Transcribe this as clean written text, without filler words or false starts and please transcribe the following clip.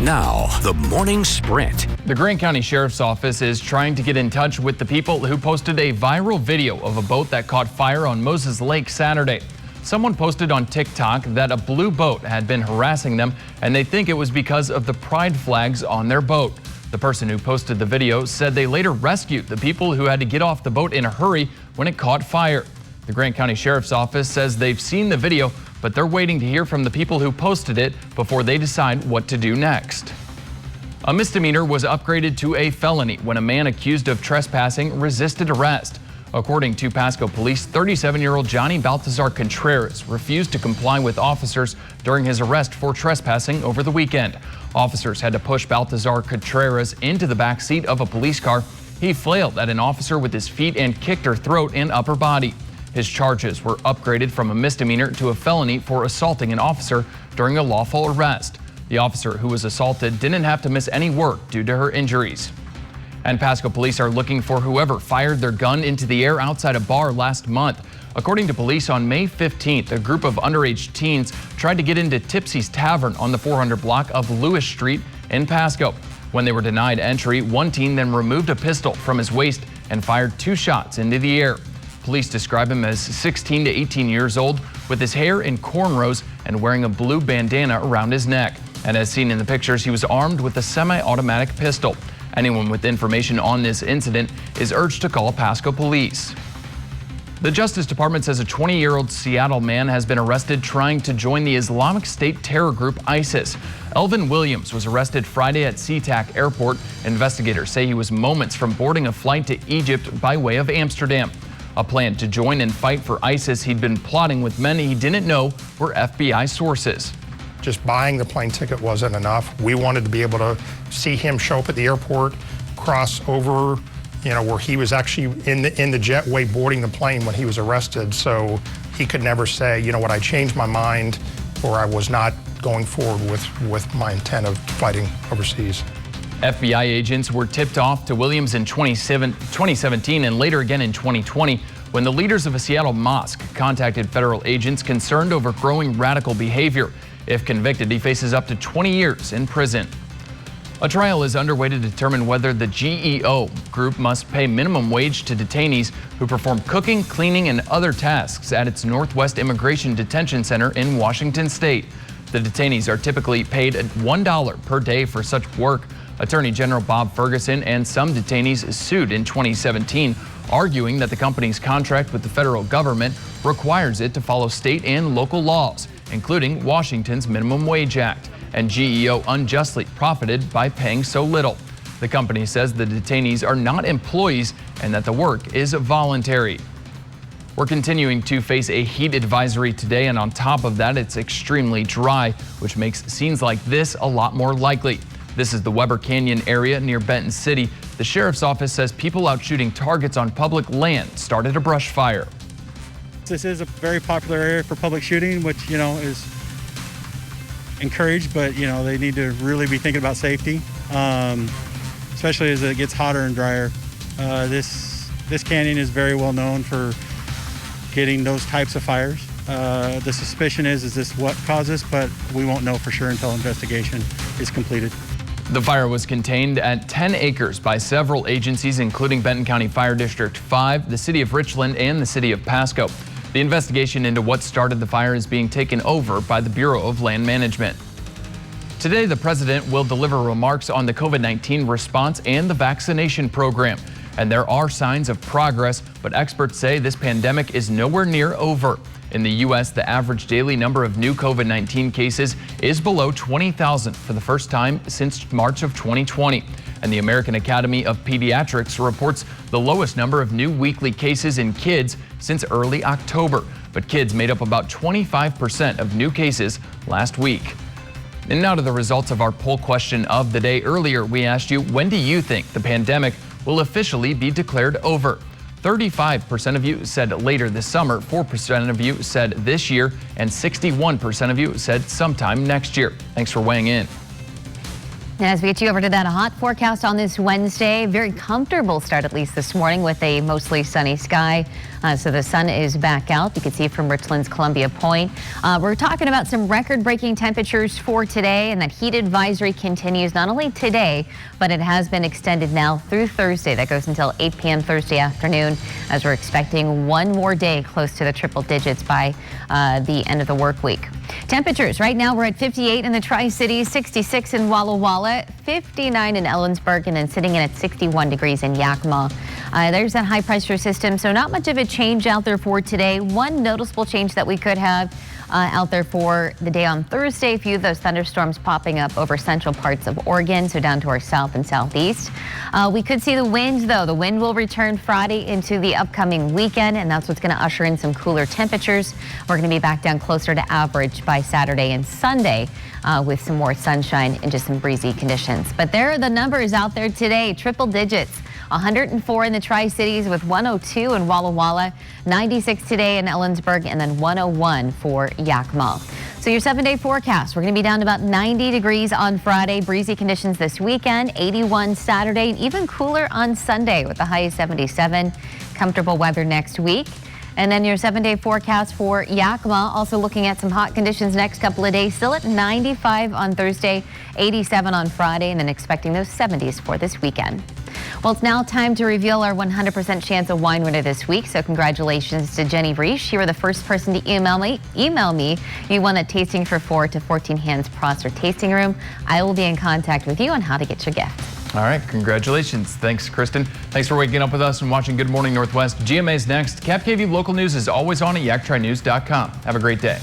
Now, the morning sprint. The Grant County Sheriff's Office is trying to get in touch with the people who posted a viral video of a boat that caught fire on Moses Lake Saturday. Someone posted on TikTok that a blue boat had been harassing them, and they think it was because of the pride flags on their boat. The person who posted the video said they later rescued the people who had to get off the boat in a hurry when it caught fire. The Grant County Sheriff's Office says they've seen the video, but they're waiting to hear from the people who posted it before they decide what to do next. A misdemeanor was upgraded to a felony when a man accused of trespassing resisted arrest. According to Pasco Police, 37-year-old Johnny Baltazar Contreras refused to comply with officers during his arrest for trespassing over the weekend. Officers had to push Baltazar Contreras into the back seat of a police car. He flailed at an officer with his feet and kicked her throat and upper body. His charges were upgraded from a misdemeanor to a felony for assaulting an officer during a lawful arrest. The officer who was assaulted didn't have to miss any work due to her injuries. And Pasco police are looking for whoever fired their gun into the air outside a bar last month. According to police, on May 15th, a group of underage teens tried to get into Tipsy's Tavern on the 400 block of Lewis Street in Pasco. When they were denied entry, one teen then removed a pistol from his waist and fired 2 shots into the air. Police describe him as 16 to 18 years old, with his hair in cornrows and wearing a blue bandana around his neck. And as seen in the pictures, he was armed with a semi-automatic pistol. Anyone with information on this incident is urged to call Pasco Police. The Justice Department says a 20-year-old Seattle man has been arrested trying to join the Islamic State terror group ISIS. Elvin Williams was arrested Friday at SeaTac Airport. Investigators say he was moments from boarding a flight to Egypt by way of Amsterdam. A plan to join and fight for ISIS he'd been plotting with men he didn't know were FBI sources. Just buying the plane ticket wasn't enough. We wanted to be able to see him show up at the airport, cross over, where he was actually in the jetway boarding the plane when he was arrested. So he could never say, I changed my mind, or I was not going forward with my intent of fighting overseas. FBI agents were tipped off to Williams in 2017 and later again in 2020 when the leaders of a Seattle mosque contacted federal agents concerned over growing radical behavior. If convicted, he faces up to 20 years in prison. A trial is underway to determine whether the GEO group must pay minimum wage to detainees who perform cooking, cleaning, and other tasks at its Northwest Immigration Detention Center in Washington State. The detainees are typically paid $1 per day for such work. Attorney General Bob Ferguson and some detainees sued in 2017, arguing that the company's contract with the federal government requires it to follow state and local laws, including Washington's Minimum Wage Act, and GEO unjustly profited by paying so little. The company says the detainees are not employees and that the work is voluntary. We're continuing to face a heat advisory today, and on top of that, it's extremely dry, which makes scenes like this a lot more likely. This is the Weber Canyon area near Benton City. The sheriff's office says people out shooting targets on public land started a brush fire. This is a very popular area for public shooting, which, is encouraged, but, they need to really be thinking about safety, especially as it gets hotter and drier. This canyon is very well known for getting those types of fires. The suspicion is this what caused this, but we won't know for sure until investigation is completed. The fire was contained at 10 acres by several agencies, including Benton County Fire District 5, the City of Richland, and the City of Pasco. The investigation into what started the fire is being taken over by the Bureau of Land Management. Today, the president will deliver remarks on the COVID-19 response and the vaccination program. And there are signs of progress, but experts say this pandemic is nowhere near over. In the U.S., the average daily number of new COVID-19 cases is below 20,000 for the first time since March of 2020. And the American Academy of Pediatrics reports the lowest number of new weekly cases in kids since early October. But kids made up about 25% of new cases last week. And now to the results of our poll question of the day. Earlier, we asked you, when do you think the pandemic will officially be declared over? 35% of you said later this summer, 4% of you said this year, and 61% of you said sometime next year. Thanks for weighing in. As we get you over to that hot forecast on this Wednesday, very comfortable start at least this morning with a mostly sunny sky. So the sun is back out. You can see from Richland's Columbia Point. We're talking about some record-breaking temperatures for today, and that heat advisory continues not only today, but it has been extended now through Thursday. That goes until 8 p.m. Thursday afternoon, as we're expecting one more day close to the triple digits by the end of the work week. Temperatures right now, we're at 58 in the Tri-Cities, 66 in Walla Walla, 59 in Ellensburg, and then sitting in at 61 degrees in Yakima. There's that high pressure system, so not much of a change out there for today. One noticeable change that we could have out there for the day on Thursday, a few of those thunderstorms popping up over central parts of Oregon, so down to our south and southeast. We could see the wind, though. The wind will return Friday into the upcoming weekend, and that's what's going to usher in some cooler temperatures. We're going to be back down closer to average by Saturday and Sunday with some more sunshine and just some breezy conditions. But there are the numbers out there today, triple digits. 104 in the Tri-Cities with 102 in Walla Walla, 96 today in Ellensburg, and then 101 for Yakima. So your 7-day forecast, we're going to be down to about 90 degrees on Friday, breezy conditions this weekend, 81 Saturday, and even cooler on Sunday with the high of 77. Comfortable weather next week. And then your 7-day forecast for Yakima, also looking at some hot conditions next couple of days, still at 95 on Thursday, 87 on Friday, and then expecting those 70s for this weekend. Well, it's now time to reveal our 100% chance of wine winner this week. So congratulations to Jenny Reich. You were the first person to email me. You won a tasting for 4 to 14 Hands Prosser tasting room. I will be in contact with you on how to get your gift. All right, congratulations. Thanks, Kristen. Thanks for waking up with us and watching Good Morning Northwest. GMA's next. Cap KV local news is always on at yaktrynews.com. Have a great day.